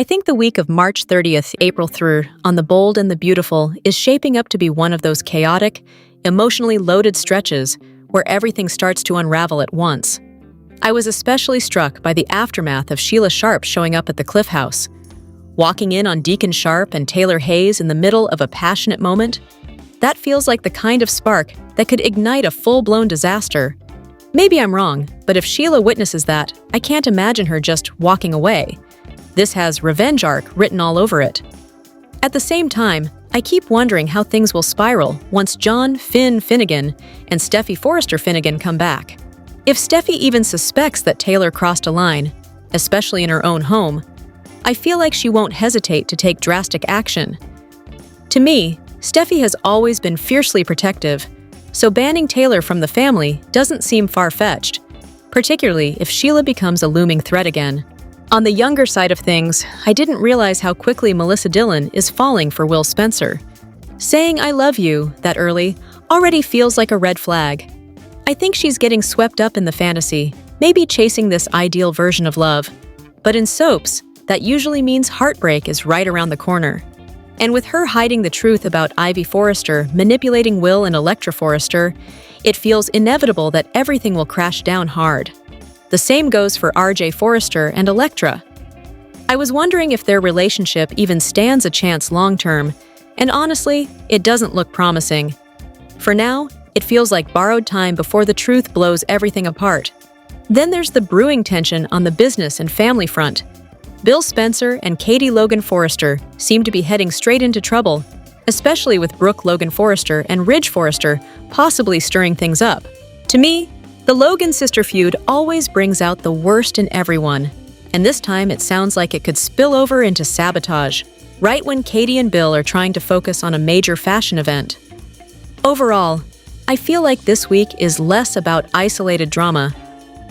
I think the week of March 30th, April through On the Bold and the Beautiful is shaping up to be one of those chaotic, emotionally loaded stretches where everything starts to unravel at once. I was especially struck by the aftermath of Sheila Sharp showing up at the Cliff House. Walking in on Deacon Sharp and Taylor Hayes in the middle of a passionate moment, that feels like the kind of spark that could ignite a full-blown disaster. Maybe I'm wrong, but if Sheila witnesses that, I can't imagine her just walking away. This has revenge arc written all over it. At the same time, I keep wondering how things will spiral once John Finnegan and Steffi Forrester Finnegan come back. If Steffi even suspects that Taylor crossed a line, especially in her own home, I feel like she won't hesitate to take drastic action. To me, Steffi has always been fiercely protective, so banning Taylor from the family doesn't seem far-fetched, particularly if Sheila becomes a looming threat again. On the younger side of things, I didn't realize how quickly Melissa Dillon is falling for Will Spencer. Saying "I love you" that early already feels like a red flag. I think she's getting swept up in the fantasy, maybe chasing this ideal version of love. But in soaps, that usually means heartbreak is right around the corner. And with her hiding the truth about Ivy Forrester manipulating Will and Electra Forrester, it feels inevitable that everything will crash down hard. The same goes for RJ Forrester and Electra. I was wondering if their relationship even stands a chance long-term, and honestly, it doesn't look promising. For now, it feels like borrowed time before the truth blows everything apart. Then there's the brewing tension on the business and family front. Bill Spencer and Katie Logan Forrester seem to be heading straight into trouble, especially with Brooke Logan Forrester and Ridge Forrester possibly stirring things up. To me, the Logan sister feud always brings out the worst in everyone, and this time it sounds like it could spill over into sabotage, right when Katie and Bill are trying to focus on a major fashion event. Overall, I feel like this week is less about isolated drama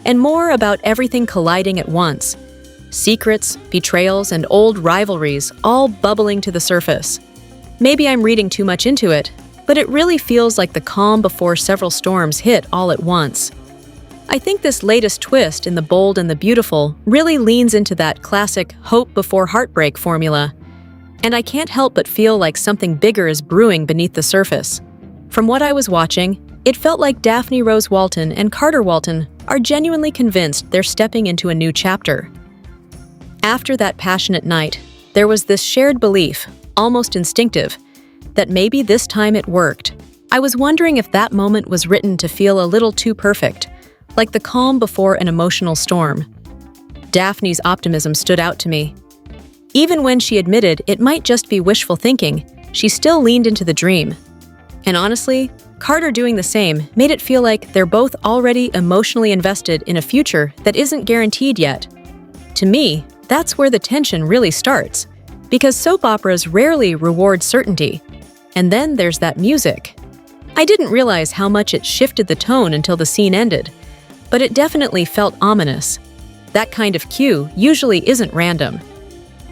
and more about everything colliding at once. Secrets, betrayals, and old rivalries all bubbling to the surface. Maybe I'm reading too much into it, but it really feels like the calm before several storms hit all at once. I think this latest twist in The Bold and the Beautiful really leans into that classic hope before heartbreak formula, and I can't help but feel like something bigger is brewing beneath the surface. From what I was watching, it felt like Daphne Rose Walton and Carter Walton are genuinely convinced they're stepping into a new chapter. After that passionate night, there was this shared belief, almost instinctive, that maybe this time it worked. I was wondering if that moment was written to feel a little too perfect, like the calm before an emotional storm. Daphne's optimism stood out to me. Even when she admitted it might just be wishful thinking, she still leaned into the dream. And honestly, Carter doing the same made it feel like they're both already emotionally invested in a future that isn't guaranteed yet. To me, that's where the tension really starts, because soap operas rarely reward certainty. And then there's that music. I didn't realize how much it shifted the tone until the scene ended, but it definitely felt ominous. That kind of cue usually isn't random.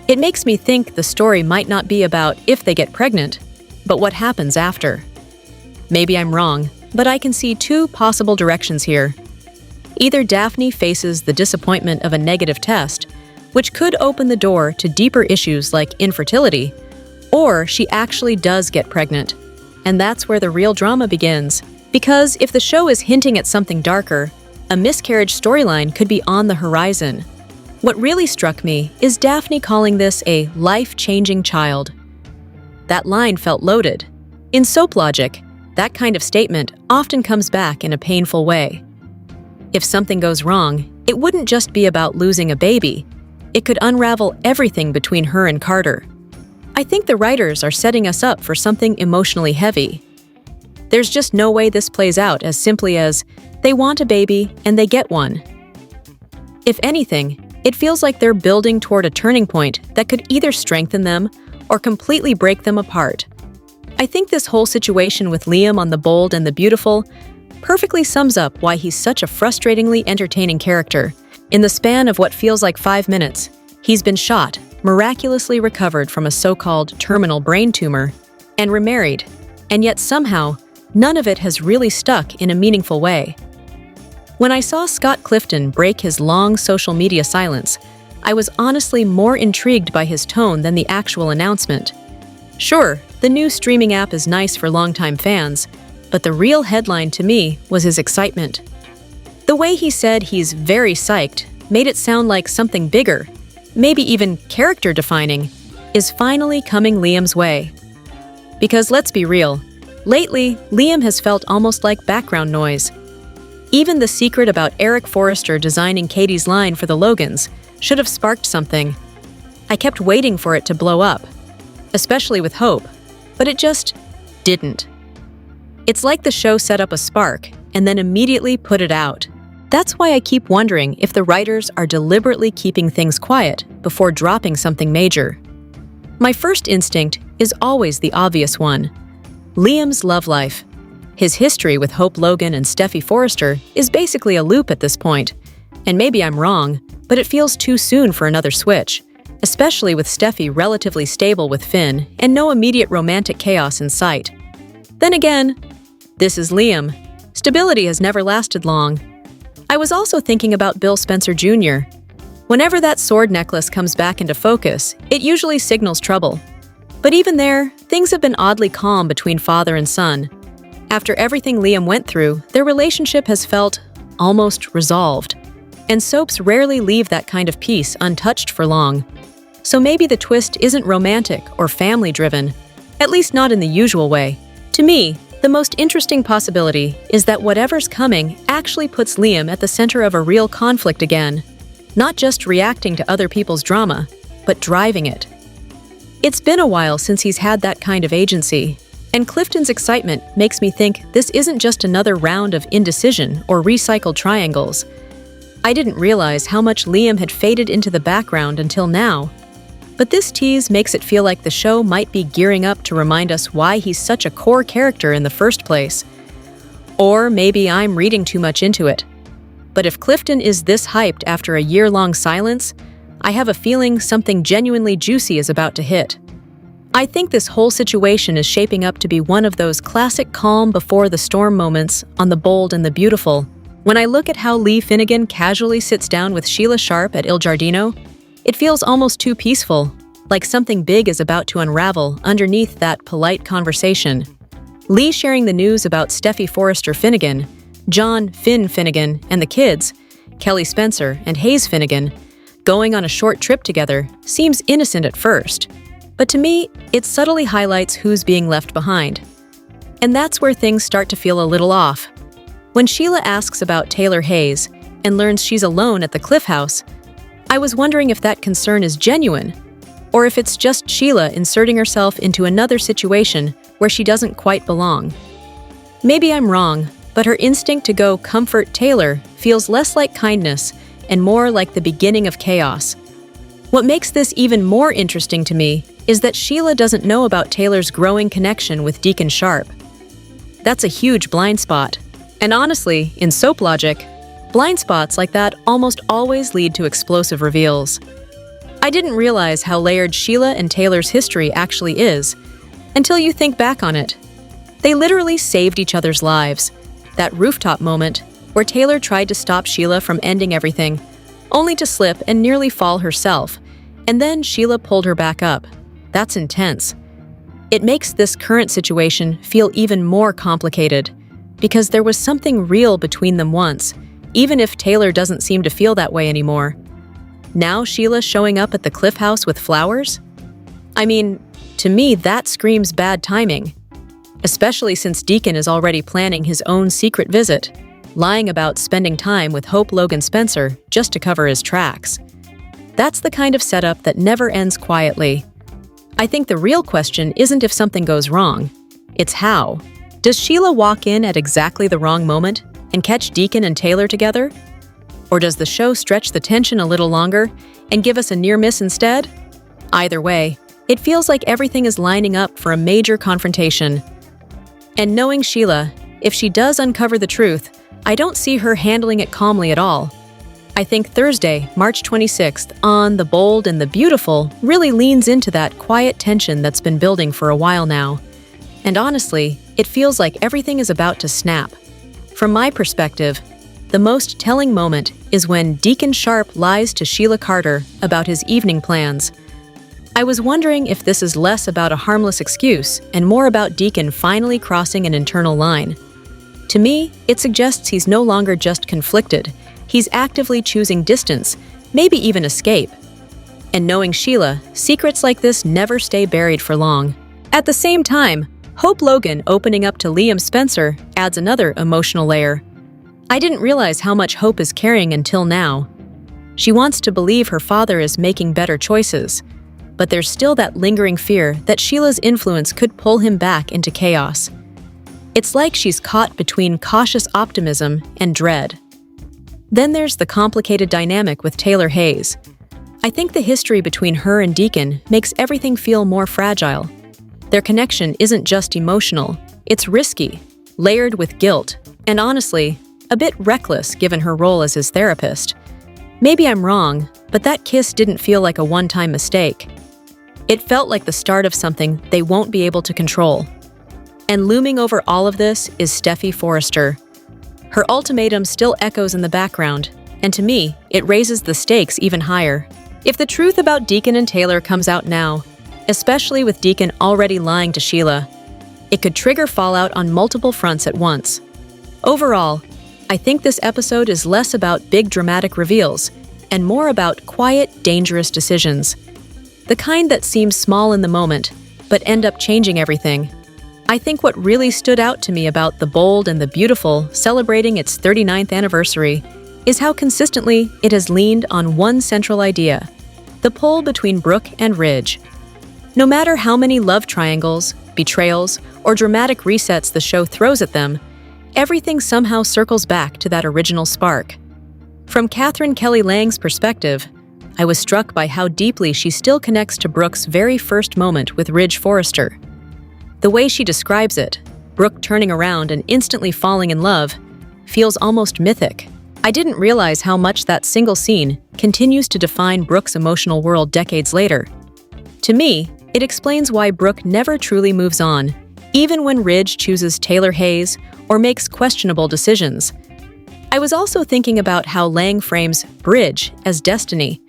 It makes me think the story might not be about if they get pregnant, but what happens after. Maybe I'm wrong, but I can see two possible directions here. Either Daphne faces the disappointment of a negative test, which could open the door to deeper issues like infertility, or she actually does get pregnant. And that's where the real drama begins. Because if the show is hinting at something darker, a miscarriage storyline could be on the horizon. What really struck me is Daphne calling this a life-changing child. That line felt loaded. In soap logic, that kind of statement often comes back in a painful way. If something goes wrong, it wouldn't just be about losing a baby. It could unravel everything between her and Carter. I think the writers are setting us up for something emotionally heavy. There's just no way this plays out as simply as they want a baby and they get one. If anything, it feels like they're building toward a turning point that could either strengthen them or completely break them apart. I think this whole situation with Liam on The Bold and the Beautiful perfectly sums up why he's such a frustratingly entertaining character. In the span of what feels like 5 minutes, he's been shot, miraculously recovered from a so-called terminal brain tumor, and remarried, and yet somehow, none of it has really stuck in a meaningful way. When I saw Scott Clifton break his long social media silence, I was honestly more intrigued by his tone than the actual announcement. Sure, the new streaming app is nice for longtime fans, but the real headline to me was his excitement. The way he said he's very psyched made it sound like something bigger, maybe even character-defining, is finally coming Liam's way. Because let's be real, lately, Liam has felt almost like background noise. Even the secret about Eric Forrester designing Katie's line for the Logans should have sparked something. I kept waiting for it to blow up, especially with Hope, but it just didn't. It's like the show set up a spark and then immediately put it out. That's why I keep wondering if the writers are deliberately keeping things quiet before dropping something major. My first instinct is always the obvious one. Liam's love life. His history with Hope Logan and Steffi Forrester is basically a loop at this point. And maybe I'm wrong, but it feels too soon for another switch, especially with Steffi relatively stable with Finn and no immediate romantic chaos in sight. Then again, this is Liam. Stability has never lasted long. I was also thinking about Bill Spencer Jr. Whenever that sword necklace comes back into focus, it usually signals trouble. But even there, things have been oddly calm between father and son. After everything Liam went through, their relationship has felt almost resolved. And soaps rarely leave that kind of peace untouched for long. So maybe the twist isn't romantic or family-driven, at least not in the usual way. To me, the most interesting possibility is that whatever's coming actually puts Liam at the center of a real conflict again. Not just reacting to other people's drama, but driving it. It's been a while since he's had that kind of agency, and Clifton's excitement makes me think this isn't just another round of indecision or recycled triangles. I didn't realize how much Liam had faded into the background until now, but this tease makes it feel like the show might be gearing up to remind us why he's such a core character in the first place. Or maybe I'm reading too much into it. But if Clifton is this hyped after a year-long silence, I have a feeling something genuinely juicy is about to hit. I think this whole situation is shaping up to be one of those classic calm before the storm moments on The Bold and the Beautiful. When I look at how Lee Finnegan casually sits down with Sheila Sharp at Il Giardino, it feels almost too peaceful, like something big is about to unravel underneath that polite conversation. Lee sharing the news about Steffi Forrester Finnegan, John Finn Finnegan, and the kids, Kelly Spencer and Hayes Finnegan, going on a short trip together seems innocent at first. But to me, it subtly highlights who's being left behind. And that's where things start to feel a little off. When Sheila asks about Taylor Hayes and learns she's alone at the Cliff House, I was wondering if that concern is genuine, or if it's just Sheila inserting herself into another situation where she doesn't quite belong. Maybe I'm wrong, but her instinct to go comfort Taylor feels less like kindness and more like the beginning of chaos. What makes this even more interesting to me is that Sheila doesn't know about Taylor's growing connection with Deacon Sharp. That's a huge blind spot. And honestly, in soap logic, blind spots like that almost always lead to explosive reveals. I didn't realize how layered Sheila and Taylor's history actually is, until you think back on it. They literally saved each other's lives. That rooftop moment, where Taylor tried to stop Sheila from ending everything, only to slip and nearly fall herself, and then Sheila pulled her back up. That's intense. It makes this current situation feel even more complicated, because there was something real between them once, even if Taylor doesn't seem to feel that way anymore. Now Sheila showing up at the Cliff House with flowers? I mean, to me that screams bad timing. Especially since Deacon is already planning his own secret visit, lying about spending time with Hope Logan Spencer just to cover his tracks. That's the kind of setup that never ends quietly. I think the real question isn't if something goes wrong, it's how. Does Sheila walk in at exactly the wrong moment and catch Deacon and Taylor together? Or does the show stretch the tension a little longer and give us a near miss instead? Either way, it feels like everything is lining up for a major confrontation. And knowing Sheila, if she does uncover the truth, I don't see her handling it calmly at all. I think Thursday, March 26th, on The Bold and the Beautiful really leans into that quiet tension that's been building for a while now. And honestly, it feels like everything is about to snap. From my perspective, the most telling moment is when Deacon Sharp lies to Sheila Carter about his evening plans. I was wondering if this is less about a harmless excuse and more about Deacon finally crossing an internal line. To me, it suggests he's no longer just conflicted. He's actively choosing distance, maybe even escape. And knowing Sheila, secrets like this never stay buried for long. At the same time, Hope Logan opening up to Liam Spencer adds another emotional layer. I didn't realize how much Hope is carrying until now. She wants to believe her father is making better choices, but there's still that lingering fear that Sheila's influence could pull him back into chaos. It's like she's caught between cautious optimism and dread. Then there's the complicated dynamic with Taylor Hayes. I think the history between her and Deacon makes everything feel more fragile. Their connection isn't just emotional, it's risky, layered with guilt, and honestly, a bit reckless given her role as his therapist. Maybe I'm wrong, but that kiss didn't feel like a one-time mistake. It felt like the start of something they won't be able to control. And looming over all of this is Steffy Forrester. Her ultimatum still echoes in the background, and to me, it raises the stakes even higher. If the truth about Deacon and Taylor comes out now, especially with Deacon already lying to Sheila, it could trigger fallout on multiple fronts at once. Overall, I think this episode is less about big dramatic reveals and more about quiet, dangerous decisions. The kind that seem small in the moment, but end up changing everything. I think what really stood out to me about The Bold and the Beautiful celebrating its 39th anniversary is how consistently it has leaned on one central idea: the pull between Brooke and Ridge. No matter how many love triangles, betrayals, or dramatic resets the show throws at them, everything somehow circles back to that original spark. From Catherine Kelly Lang's perspective, I was struck by how deeply she still connects to Brooke's very first moment with Ridge Forrester. The way she describes it, Brooke turning around and instantly falling in love, feels almost mythic. I didn't realize how much that single scene continues to define Brooke's emotional world decades later. To me, it explains why Brooke never truly moves on, even when Ridge chooses Taylor Hayes or makes questionable decisions. I was also thinking about how Lang frames Bridge as destiny.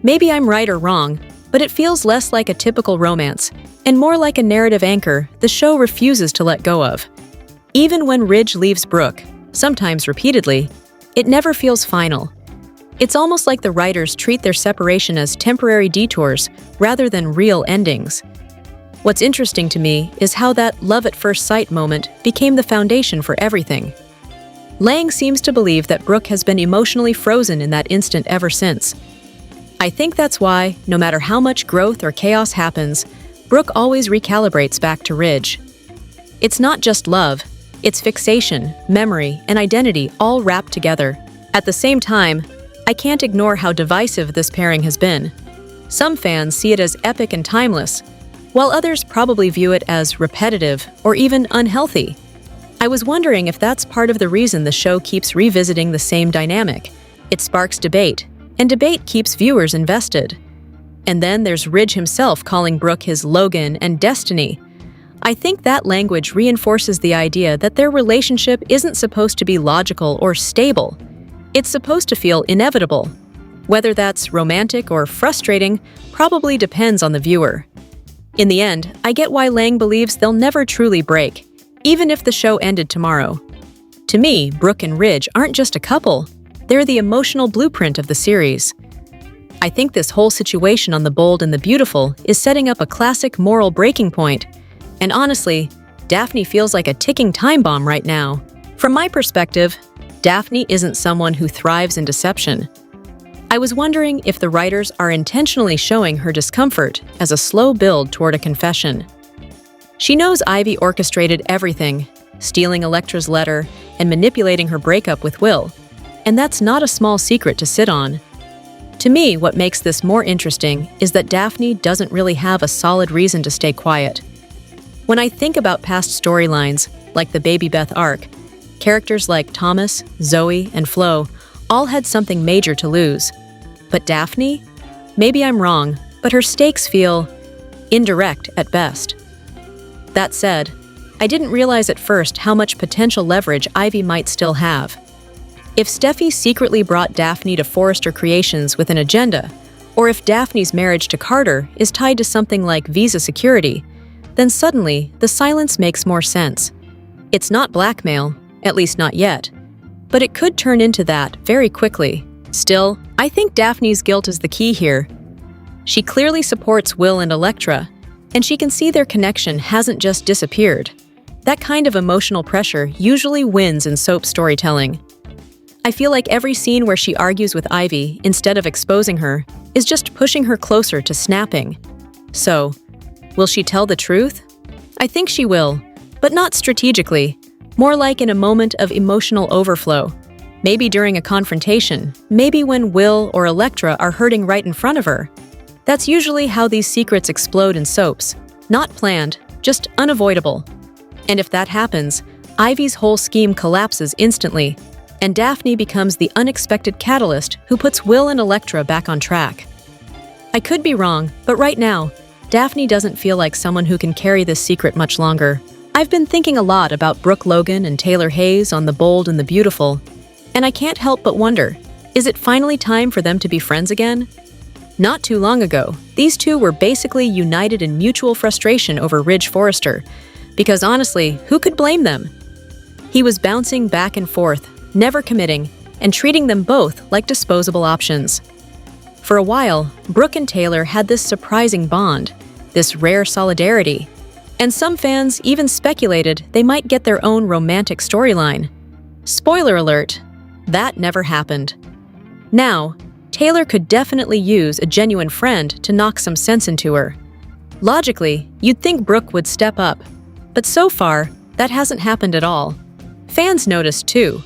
Maybe I'm right or wrong, but it feels less like a typical romance and more like a narrative anchor the show refuses to let go of. Even when Ridge leaves Brooke, sometimes repeatedly, it never feels final. It's almost like the writers treat their separation as temporary detours rather than real endings. What's interesting to me is how that love at first sight moment became the foundation for everything. Lang seems to believe that Brooke has been emotionally frozen in that instant ever since. I think that's why, no matter how much growth or chaos happens, Brooke always recalibrates back to Ridge. It's not just love, it's fixation, memory, and identity all wrapped together. At the same time, I can't ignore how divisive this pairing has been. Some fans see it as epic and timeless, while others probably view it as repetitive or even unhealthy. I was wondering if that's part of the reason the show keeps revisiting the same dynamic. It sparks debate, and debate keeps viewers invested. And then there's Ridge himself calling Brooke his Logan and destiny. I think that language reinforces the idea that their relationship isn't supposed to be logical or stable. It's supposed to feel inevitable. Whether that's romantic or frustrating probably depends on the viewer. In the end, I get why Lang believes they'll never truly break, even if the show ended tomorrow. To me, Brooke and Ridge aren't just a couple, they're the emotional blueprint of the series. I think this whole situation on The Bold and the Beautiful is setting up a classic moral breaking point, and honestly, Daphne feels like a ticking time bomb right now. From my perspective, Daphne isn't someone who thrives in deception. I was wondering if the writers are intentionally showing her discomfort as a slow build toward a confession. She knows Ivy orchestrated everything, stealing Elektra's letter and manipulating her breakup with Will, and that's not a small secret to sit on. To me, what makes this more interesting is that Daphne doesn't really have a solid reason to stay quiet. When I think about past storylines, like the Baby Beth arc, characters like Thomas, Zoe, and Flo all had something major to lose. But Daphne? Maybe I'm wrong, but her stakes feel indirect at best. That said, I didn't realize at first how much potential leverage Ivy might still have. If Steffi secretly brought Daphne to Forrester Creations with an agenda, or if Daphne's marriage to Carter is tied to something like visa security, then suddenly the silence makes more sense. It's not blackmail, at least not yet, but it could turn into that very quickly. Still, I think Daphne's guilt is the key here. She clearly supports Will and Elektra, and she can see their connection hasn't just disappeared. That kind of emotional pressure usually wins in soap storytelling. I feel like every scene where she argues with Ivy instead of exposing her is just pushing her closer to snapping. So, will she tell the truth? I think she will, but not strategically, more like in a moment of emotional overflow. Maybe during a confrontation, maybe when Will or Elektra are hurting right in front of her. That's usually how these secrets explode in soaps. Not planned, just unavoidable. And if that happens, Ivy's whole scheme collapses instantly, and Daphne becomes the unexpected catalyst who puts Will and Elektra back on track. I could be wrong, but right now, Daphne doesn't feel like someone who can carry this secret much longer. I've been thinking a lot about Brooke Logan and Taylor Hayes on The Bold and the Beautiful, and I can't help but wonder, is it finally time for them to be friends again? Not too long ago, these two were basically united in mutual frustration over Ridge Forrester, because honestly, who could blame them? He was bouncing back and forth, never committing, and treating them both like disposable options. For a while, Brooke and Taylor had this surprising bond, this rare solidarity, and some fans even speculated they might get their own romantic storyline. Spoiler alert, that never happened. Now, Taylor could definitely use a genuine friend to knock some sense into her. Logically, you'd think Brooke would step up, but so far, that hasn't happened at all. Fans noticed too.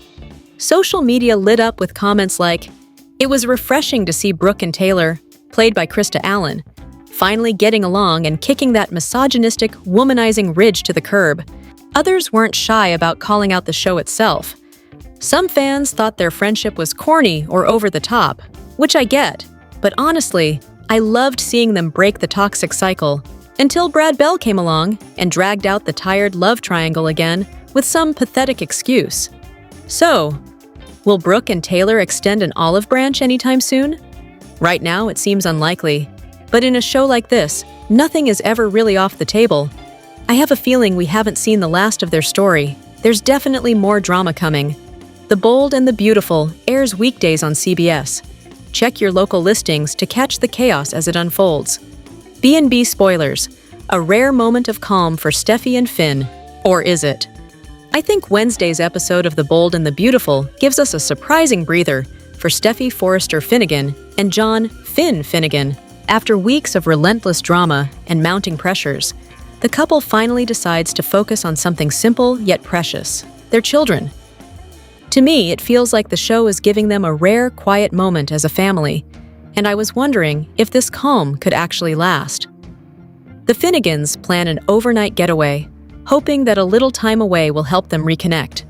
Social media lit up with comments like, "It was refreshing to see Brooke and Taylor, played by Krista Allen, finally getting along and kicking that misogynistic, womanizing Ridge to the curb." Others weren't shy about calling out the show itself. Some fans thought their friendship was corny or over the top, which I get, but honestly, I loved seeing them break the toxic cycle, until Brad Bell came along and dragged out the tired love triangle again with some pathetic excuse. So, will Brooke and Taylor extend an olive branch anytime soon? Right now, it seems unlikely, but in a show like this, nothing is ever really off the table. I have a feeling we haven't seen the last of their story. There's definitely more drama coming. The Bold and the Beautiful airs weekdays on CBS. Check your local listings to catch the chaos as it unfolds. B&B spoilers, a rare moment of calm for Steffi and Finn. Or is it? I think Wednesday's episode of The Bold and the Beautiful gives us a surprising breather for Steffi Forrester Finnegan and John Finn Finnegan. After weeks of relentless drama and mounting pressures, the couple finally decides to focus on something simple yet precious, their children. To me, it feels like the show is giving them a rare, quiet moment as a family, and I was wondering if this calm could actually last. The Finnegans plan an overnight getaway, hoping that a little time away will help them reconnect.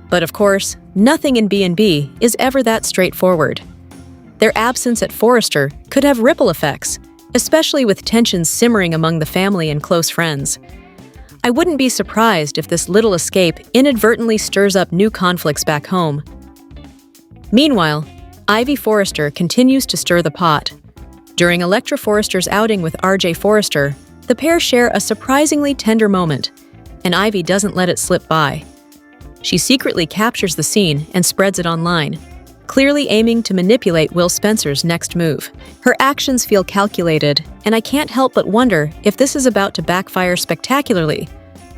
But of course, nothing in B&B is ever that straightforward. Their absence at Forrester could have ripple effects, especially with tensions simmering among the family and close friends. I wouldn't be surprised if this little escape inadvertently stirs up new conflicts back home. Meanwhile, Ivy Forrester continues to stir the pot. During Elektra Forrester's outing with RJ Forrester, the pair share a surprisingly tender moment, and Ivy doesn't let it slip by. She secretly captures the scene and spreads it online, clearly aiming to manipulate Will Spencer's next move. Her actions feel calculated, and I can't help but wonder if this is about to backfire spectacularly,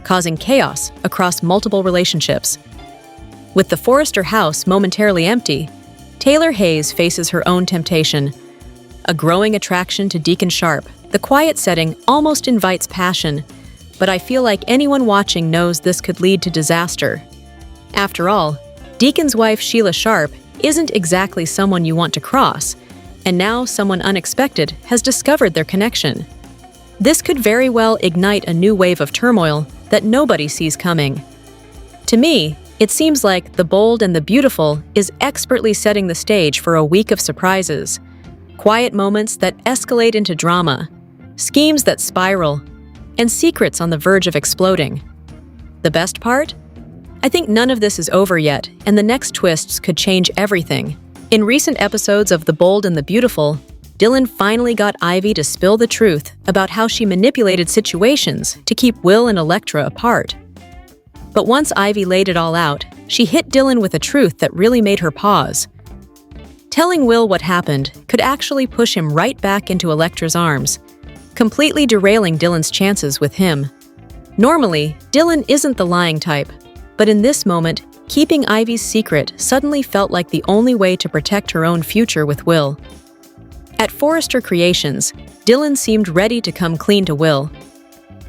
causing chaos across multiple relationships. With the Forrester house momentarily empty, Taylor Hayes faces her own temptation. A growing attraction to Deacon Sharp, the quiet setting almost invites passion, but I feel like anyone watching knows this could lead to disaster. After all, Deacon's wife Sheila Sharp isn't exactly someone you want to cross, and now someone unexpected has discovered their connection. This could very well ignite a new wave of turmoil that nobody sees coming. To me, it seems like The Bold and the Beautiful is expertly setting the stage for a week of surprises, quiet moments that escalate into drama, schemes that spiral, and secrets on the verge of exploding. The best part? I think none of this is over yet, and the next twists could change everything. In recent episodes of The Bold and the Beautiful, Dylan finally got Ivy to spill the truth about how she manipulated situations to keep Will and Electra apart. But once Ivy laid it all out, she hit Dylan with a truth that really made her pause. Telling Will what happened could actually push him right back into Electra's arms, completely derailing Dylan's chances with him. Normally, Dylan isn't the lying type, but in this moment, keeping Ivy's secret suddenly felt like the only way to protect her own future with Will. At Forrester Creations, Dylan seemed ready to come clean to Will.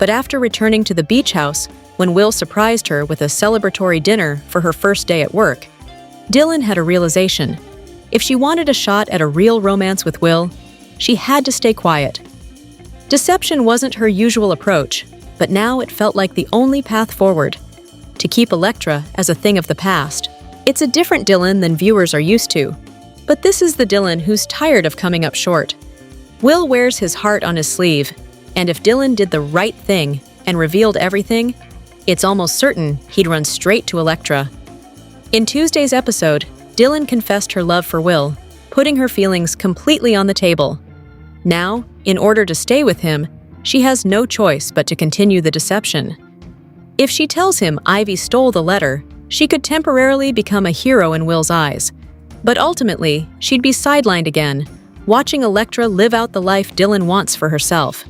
But after returning to the beach house, when Will surprised her with a celebratory dinner for her first day at work, Dylan had a realization. If she wanted a shot at a real romance with Will, she had to stay quiet. Deception wasn't her usual approach, but now it felt like the only path forward. To keep Electra as a thing of the past. It's a different Dylan than viewers are used to. But this is the Dylan who's tired of coming up short. Will wears his heart on his sleeve, and if Dylan did the right thing and revealed everything, it's almost certain he'd run straight to Electra. In Tuesday's episode, Dylan confessed her love for Will, putting her feelings completely on the table. Now, in order to stay with him, she has no choice but to continue the deception. If she tells him Ivy stole the letter, she could temporarily become a hero in Will's eyes. But ultimately, she'd be sidelined again, watching Electra live out the life Dylan wants for herself.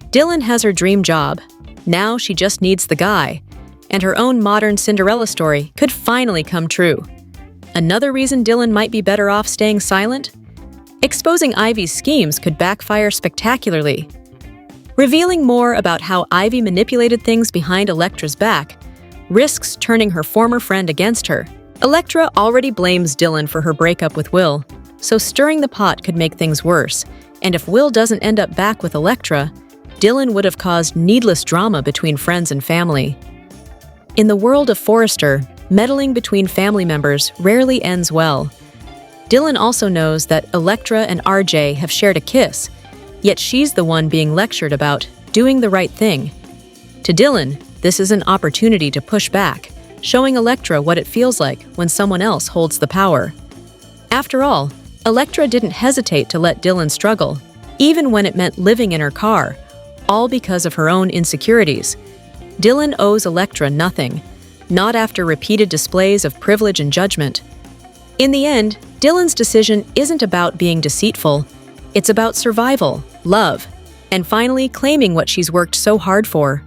Dylan has her dream job. Now she just needs the guy, and her own modern Cinderella story could finally come true. Another reason Dylan might be better off staying silent? Exposing Ivy's schemes could backfire spectacularly. Revealing more about how Ivy manipulated things behind Electra's back risks turning her former friend against her. Electra already blames Dylan for her breakup with Will, so stirring the pot could make things worse, and if Will doesn't end up back with Electra, Dylan would have caused needless drama between friends and family. In the world of Forrester, meddling between family members rarely ends well. Dylan also knows that Electra and RJ have shared a kiss, yet she's the one being lectured about doing the right thing. To Dylan, this is an opportunity to push back, showing Electra what it feels like when someone else holds the power. After all, Electra didn't hesitate to let Dylan struggle, even when it meant living in her car, all because of her own insecurities. Dylan owes Electra nothing, not after repeated displays of privilege and judgment. In the end, Dylan's decision isn't about being deceitful. It's about survival, love, and finally claiming what she's worked so hard for.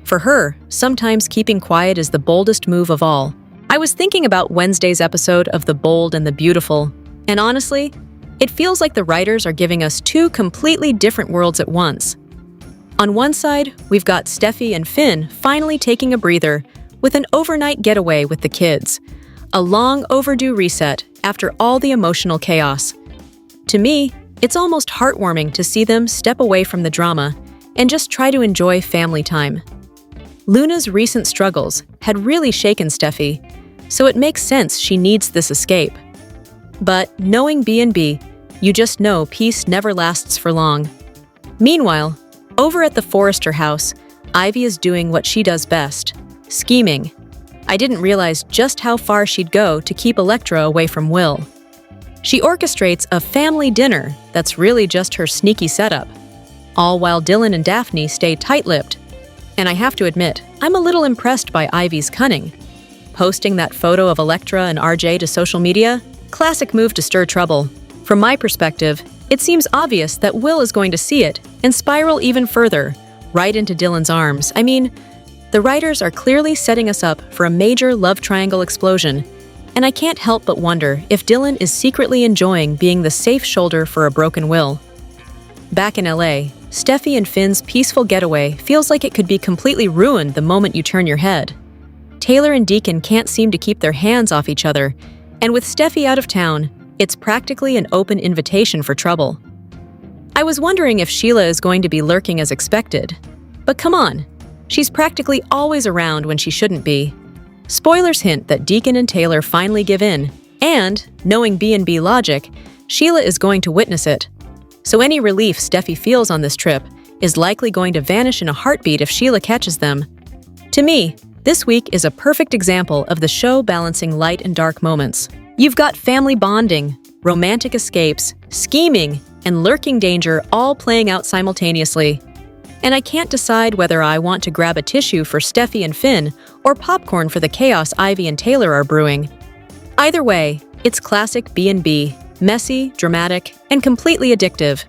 For her, sometimes keeping quiet is the boldest move of all. I was thinking about Wednesday's episode of The Bold and the Beautiful, and honestly, it feels like the writers are giving us two completely different worlds at once. On one side, we've got Steffi and Finn finally taking a breather with an overnight getaway with the kids, a long overdue reset after all the emotional chaos. To me, it's almost heartwarming to see them step away from the drama and just try to enjoy family time. Luna's recent struggles had really shaken Steffi, so it makes sense she needs this escape. But knowing B&B, you just know peace never lasts for long. Meanwhile, over at the Forrester house, Ivy is doing what she does best, scheming. I didn't realize just how far she'd go to keep Electra away from Will. She orchestrates a family dinner that's really just her sneaky setup, all while Dylan and Daphne stay tight-lipped. And I have to admit, I'm a little impressed by Ivy's cunning. Posting that photo of Electra and RJ to social media? Classic move to stir trouble. From my perspective, it seems obvious that Will is going to see it and spiral even further, right into Dylan's arms. I mean, the writers are clearly setting us up for a major love triangle explosion, and I can't help but wonder if Dylan is secretly enjoying being the safe shoulder for a broken Will. Back in LA, Steffi and Finn's peaceful getaway feels like it could be completely ruined the moment you turn your head. Taylor and Deacon can't seem to keep their hands off each other, and with Steffi out of town, it's practically an open invitation for trouble. I was wondering if Sheila is going to be lurking as expected. But come on, she's practically always around when she shouldn't be. Spoilers hint that Deacon and Taylor finally give in, and, knowing B&B logic, Sheila is going to witness it. So any relief Steffi feels on this trip is likely going to vanish in a heartbeat if Sheila catches them. To me, This week is a perfect example of the show balancing light and dark moments. You've got family bonding, romantic escapes, scheming, and lurking danger all playing out simultaneously. And I can't decide whether I want to grab a tissue for Steffi and Finn or popcorn for the chaos Ivy and Taylor are brewing. Either way, it's classic B&B, messy, dramatic, and completely addictive.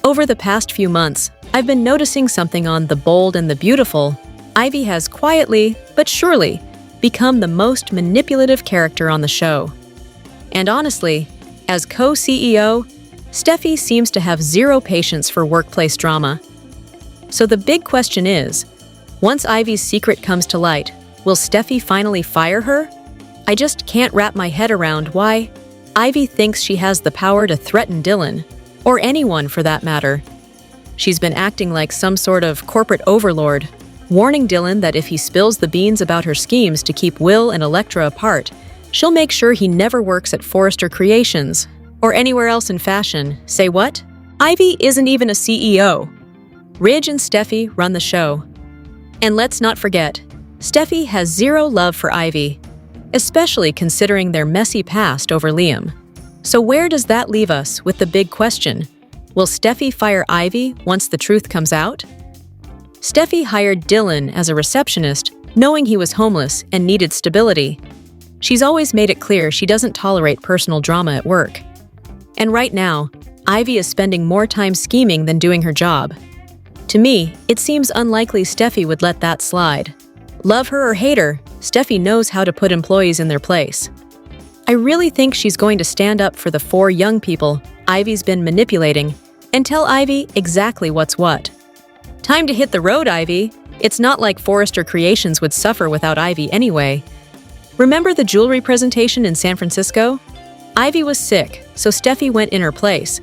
Over the past few months, I've been noticing something on The Bold and the Beautiful. Ivy has quietly, but surely, become the most manipulative character on the show. And honestly, as co-CEO, Steffi seems to have zero patience for workplace drama. So the big question is, once Ivy's secret comes to light, will Steffi finally fire her? I just can't wrap my head around why Ivy thinks she has the power to threaten Dylan, or anyone for that matter. She's been acting like some sort of corporate overlord, warning Dylan that if he spills the beans about her schemes to keep Will and Elektra apart, she'll make sure he never works at Forrester Creations, or anywhere else in fashion. Say what? Ivy isn't even a CEO. Ridge and Steffi run the show. And let's not forget, Steffi has zero love for Ivy, especially considering their messy past over Liam. So where does that leave us with the big question? Will Steffi fire Ivy once the truth comes out? Steffi hired Dylan as a receptionist, knowing he was homeless and needed stability. She's always made it clear she doesn't tolerate personal drama at work. And right now, Ivy is spending more time scheming than doing her job. To me, it seems unlikely Steffi would let that slide. Love her or hate her, Steffi knows how to put employees in their place. I really think she's going to stand up for the 4 young people Ivy's been manipulating and tell Ivy exactly what's what. Time to hit the road, Ivy. It's not like Forrester Creations would suffer without Ivy anyway. Remember the jewelry presentation in San Francisco? Ivy was sick, so Steffi went in her place,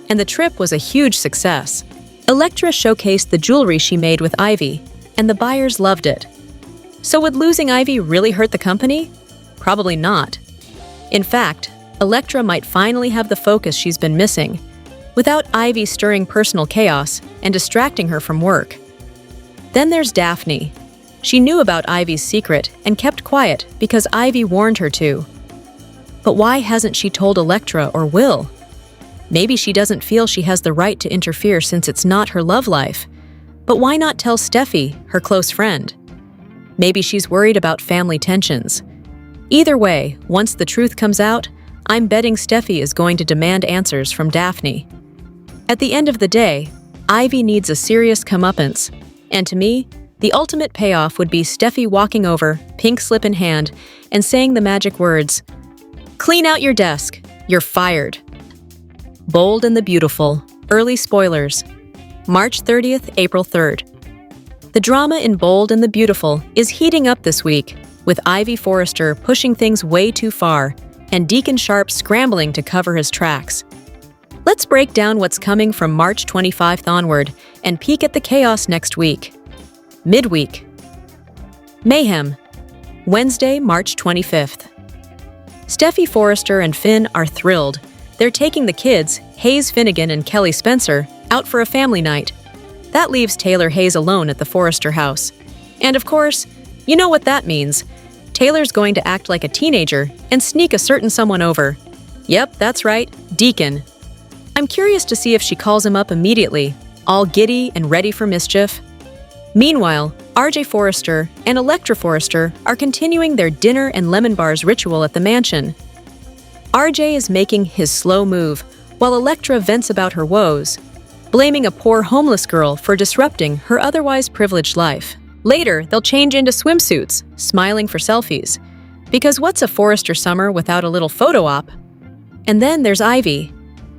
and the trip was a huge success. Elektra showcased the jewelry she made with Ivy, and the buyers loved it. So would losing Ivy really hurt the company? Probably not. In fact, Elektra might finally have the focus she's been missing, without Ivy stirring personal chaos and distracting her from work. Then there's Daphne. She knew about Ivy's secret and kept quiet because Ivy warned her to. But why hasn't she told Elektra or Will? Maybe she doesn't feel she has the right to interfere since it's not her love life. But why not tell Steffi, her close friend? Maybe she's worried about family tensions. Either way, once the truth comes out, I'm betting Steffi is going to demand answers from Daphne. At the end of the day, Ivy needs a serious comeuppance, and to me, the ultimate payoff would be Steffi walking over, pink slip in hand, and saying the magic words, "Clean out your desk, you're fired." Bold and the Beautiful, early spoilers. March 30th, April 3rd. The drama in Bold and the Beautiful is heating up this week, with Ivy Forrester pushing things way too far and Deacon Sharp scrambling to cover his tracks. Let's break down what's coming from March 25th onward and peek at the chaos next week. Midweek. Mayhem. Wednesday, March 25th. Steffi Forrester and Finn are thrilled. They're taking the kids, Hayes Finnegan and Kelly Spencer, out for a family night. That leaves Taylor Hayes alone at the Forrester house. And of course, you know what that means. Taylor's going to act like a teenager and sneak a certain someone over. Yep, that's right, Deacon. I'm curious to see if she calls him up immediately, all giddy and ready for mischief. Meanwhile, RJ Forrester and Elektra Forrester are continuing their dinner and lemon bars ritual at the mansion. RJ is making his slow move, while Elektra vents about her woes, blaming a poor homeless girl for disrupting her otherwise privileged life. Later, they'll change into swimsuits, smiling for selfies. Because what's a Forrester summer without a little photo op? And then there's Ivy.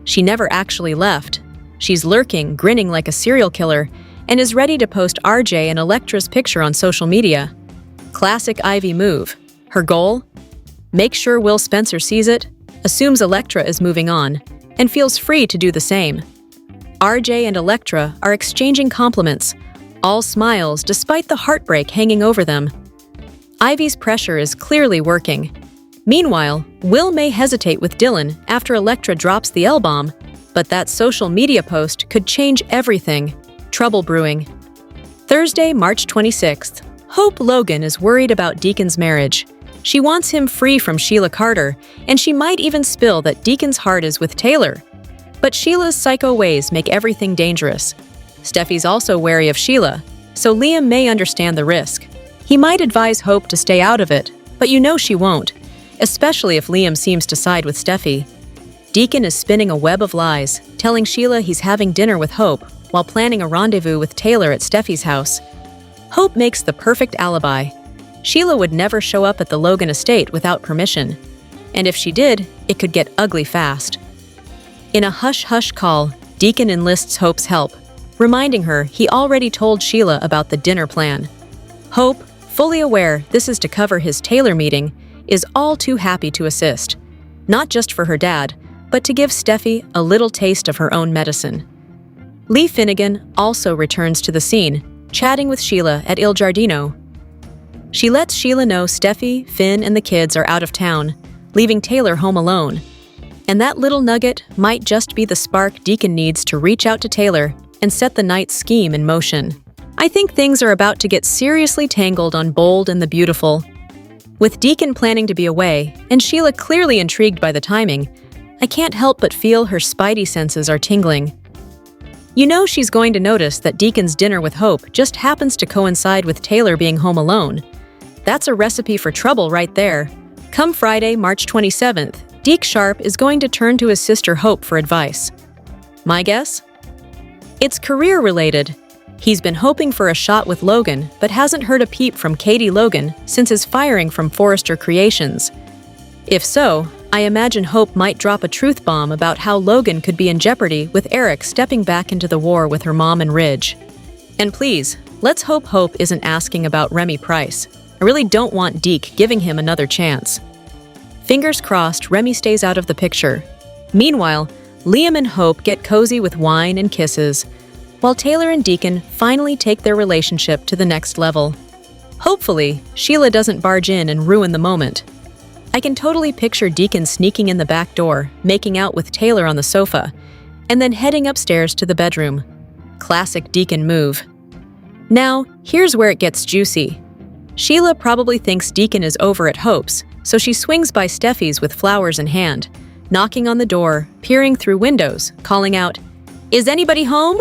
She never actually left. She's lurking, grinning like a serial killer, and is ready to post RJ and Elektra's picture on social media. Classic Ivy move. Her goal? Make sure Will Spencer sees it, assumes Elektra is moving on, and feels free to do the same. RJ and Elektra are exchanging compliments, all smiles despite the heartbreak hanging over them. Ivy's pressure is clearly working. Meanwhile, Will may hesitate with Dylan after Elektra drops the L-bomb, but that social media post could change everything. Trouble brewing. Thursday, March 26th. Hope Logan is worried about Deacon's marriage. She wants him free from Sheila Carter, and she might even spill that Deacon's heart is with Taylor. But Sheila's psycho ways make everything dangerous. Steffi's also wary of Sheila, so Liam may understand the risk. He might advise Hope to stay out of it, but you know she won't, especially if Liam seems to side with Steffi. Deacon is spinning a web of lies, telling Sheila he's having dinner with Hope while planning a rendezvous with Taylor at Steffi's house. Hope makes the perfect alibi. Sheila would never show up at the Logan estate without permission, and if she did, it could get ugly fast. In a hush-hush call, Deacon enlists Hope's help, reminding her he already told Sheila about the dinner plan. Hope, fully aware this is to cover his Taylor meeting, is all too happy to assist, not just for her dad, but to give Steffi a little taste of her own medicine. Lee Finnegan also returns to the scene, chatting with Sheila at Il Giardino. She lets Sheila know Steffi, Finn, and the kids are out of town, leaving Taylor home alone. And that little nugget might just be the spark Deacon needs to reach out to Taylor and set the night's scheme in motion. I think things are about to get seriously tangled on Bold and the Beautiful. With Deacon planning to be away, and Sheila clearly intrigued by the timing, I can't help but feel her spidey senses are tingling. You know she's going to notice that Deacon's dinner with Hope just happens to coincide with Taylor being home alone. That's a recipe for trouble right there. Come Friday, March 27th, Deke Sharp is going to turn to his sister Hope for advice. My guess? It's career-related. He's been hoping for a shot with Logan, but hasn't heard a peep from Katie Logan since his firing from Forrester Creations. If so, I imagine Hope might drop a truth bomb about how Logan could be in jeopardy with Eric stepping back into the war with her mom and Ridge. And please, let's hope Hope isn't asking about Remy Price. I really don't want Deke giving him another chance. Fingers crossed Remy stays out of the picture. Meanwhile, Liam and Hope get cozy with wine and kisses, while Taylor and Deacon finally take their relationship to the next level. Hopefully, Sheila doesn't barge in and ruin the moment. I can totally picture Deacon sneaking in the back door, making out with Taylor on the sofa, and then heading upstairs to the bedroom. Classic Deacon move. Now, here's where it gets juicy. Sheila probably thinks Deacon is over at Hope's, so she swings by Steffi's with flowers in hand, knocking on the door, peering through windows, calling out, "Is anybody home?"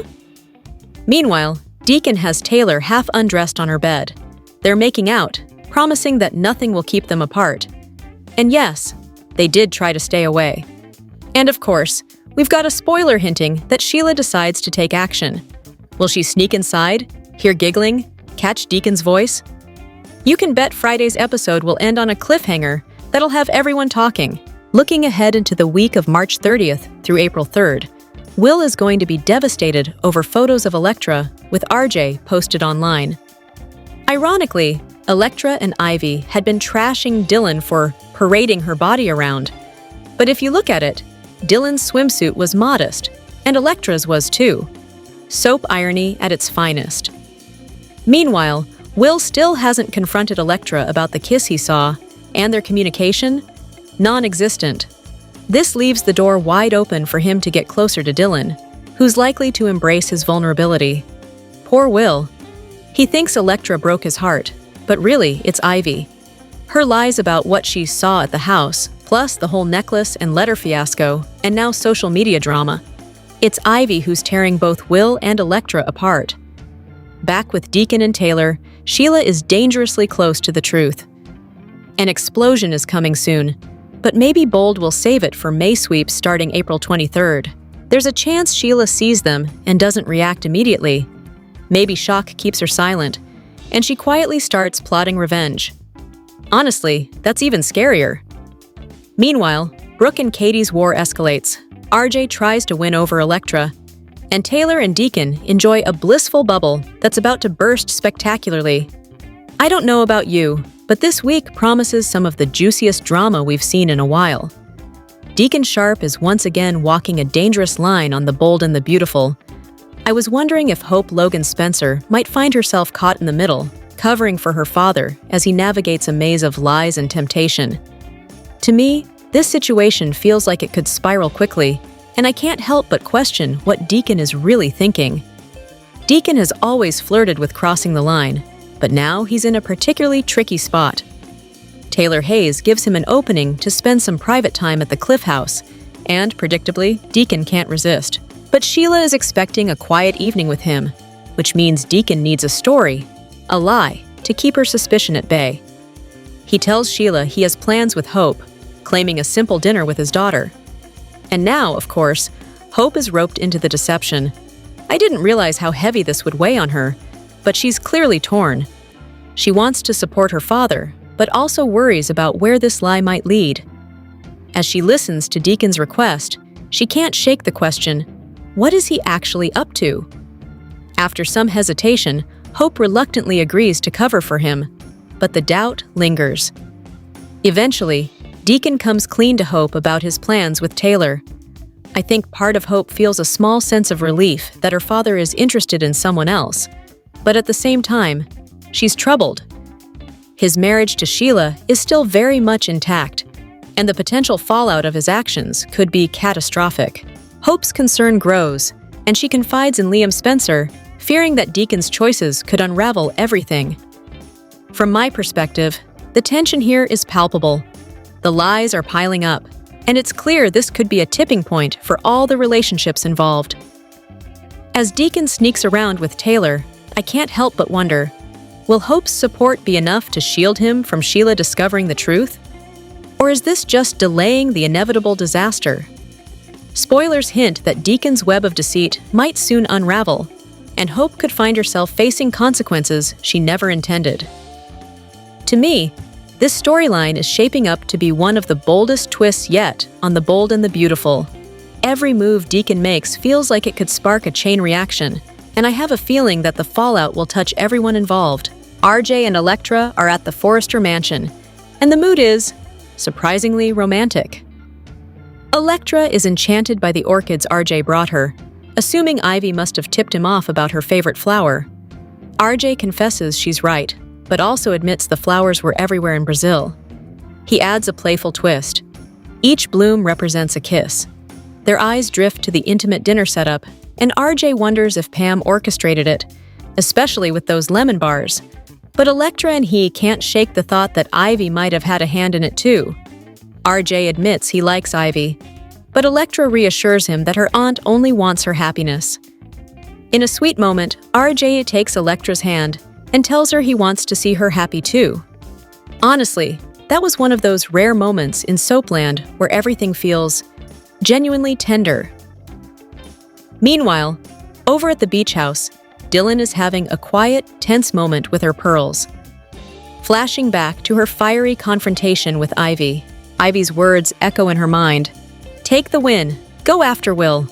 Meanwhile, Deacon has Taylor half undressed on her bed. They're making out, promising that nothing will keep them apart. And yes, they did try to stay away. And of course, we've got a spoiler hinting that Sheila decides to take action. Will she sneak inside, hear giggling, catch Deacon's voice? You can bet Friday's episode will end on a cliffhanger that'll have everyone talking. Looking ahead into the week of March 30th through April 3rd, Will is going to be devastated over photos of Elektra with RJ posted online. Ironically, Elektra and Ivy had been trashing Dylan for parading her body around. But if you look at it, Dylan's swimsuit was modest, and Elektra's was too. Soap irony at its finest. Meanwhile, Will still hasn't confronted Elektra about the kiss he saw, and their communication? Non-existent. This leaves the door wide open for him to get closer to Dylan, who's likely to embrace his vulnerability. Poor Will. He thinks Elektra broke his heart, but really, it's Ivy. Her lies about what she saw at the house, plus the whole necklace and letter fiasco, and now social media drama. It's Ivy who's tearing both Will and Elektra apart. Back with Deacon and Taylor, Sheila is dangerously close to the truth. An explosion is coming soon, but maybe Bold will save it for May sweeps starting April 23rd. There's a chance Sheila sees them and doesn't react immediately. Maybe shock keeps her silent, and she quietly starts plotting revenge. Honestly, that's even scarier. Meanwhile, Brooke and Katie's war escalates. RJ tries to win over Elektra, and Taylor and Deacon enjoy a blissful bubble that's about to burst spectacularly. I don't know about you, but this week promises some of the juiciest drama we've seen in a while. Deacon Sharp is once again walking a dangerous line on the Bold and the Beautiful. I was wondering if Hope Logan Spencer might find herself caught in the middle, covering for her father as he navigates a maze of lies and temptation. To me, this situation feels like it could spiral quickly, and I can't help but question what Deacon is really thinking. Deacon has always flirted with crossing the line, But now he's in a particularly tricky spot. Taylor Hayes gives him an opening to spend some private time at the Cliff House, and, predictably, Deacon can't resist. But Sheila is expecting a quiet evening with him, which means Deacon needs a story, a lie, to keep her suspicion at bay. He tells Sheila he has plans with Hope, claiming a simple dinner with his daughter. And now, of course, Hope is roped into the deception. I didn't realize how heavy this would weigh on her, but she's clearly torn. She wants to support her father, but also worries about where this lie might lead. As she listens to Deacon's request, she can't shake the question, what is he actually up to? After some hesitation, Hope reluctantly agrees to cover for him, but the doubt lingers. Eventually, Deacon comes clean to Hope about his plans with Taylor. I think part of Hope feels a small sense of relief that her father is interested in someone else, but at the same time, she's troubled. His marriage to Sheila is still very much intact, and the potential fallout of his actions could be catastrophic. Hope's concern grows, and she confides in Liam Spencer, fearing that Deacon's choices could unravel everything. From my perspective, the tension here is palpable. The lies are piling up, and it's clear this could be a tipping point for all the relationships involved. As Deacon sneaks around with Taylor, I can't help but wonder, will Hope's support be enough to shield him from Sheila discovering the truth? Or is this just delaying the inevitable disaster? Spoilers hint that Deacon's web of deceit might soon unravel, and Hope could find herself facing consequences she never intended. To me, this storyline is shaping up to be one of the boldest twists yet on The Bold and the Beautiful. Every move Deacon makes feels like it could spark a chain reaction, and I have a feeling that the fallout will touch everyone involved. RJ and Elektra are at the Forrester mansion, and the mood is, surprisingly, romantic. Elektra is enchanted by the orchids RJ brought her, assuming Ivy must have tipped him off about her favorite flower. RJ confesses she's right, but also admits the flowers were everywhere in Brazil. He adds a playful twist. Each bloom represents a kiss. Their eyes drift to the intimate dinner setup, and RJ wonders if Pam orchestrated it, especially with those lemon bars. But Elektra and he can't shake the thought that Ivy might have had a hand in it too. RJ admits he likes Ivy, but Elektra reassures him that her aunt only wants her happiness. In a sweet moment, RJ takes Elektra's hand and tells her he wants to see her happy too. Honestly, that was one of those rare moments in Soapland where everything feels genuinely tender. Meanwhile, over at the beach house, Dylan is having a quiet, tense moment with her pearls. Flashing back to her fiery confrontation with Ivy, Ivy's words echo in her mind. Take the win. Go after Will.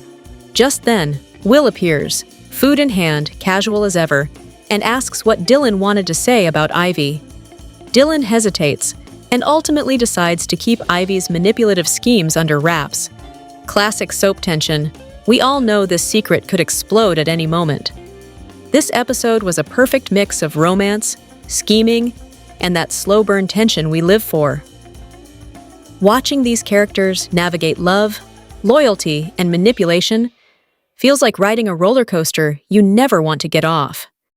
Just then, Will appears, food in hand, casual as ever, and asks what Dylan wanted to say about Ivy. Dylan hesitates and ultimately decides to keep Ivy's manipulative schemes under wraps. Classic soap tension. We all know this secret could explode at any moment. This episode was a perfect mix of romance, scheming, and that slow burn tension we live for. Watching these characters navigate love, loyalty, and manipulation feels like riding a roller coaster you never want to get off.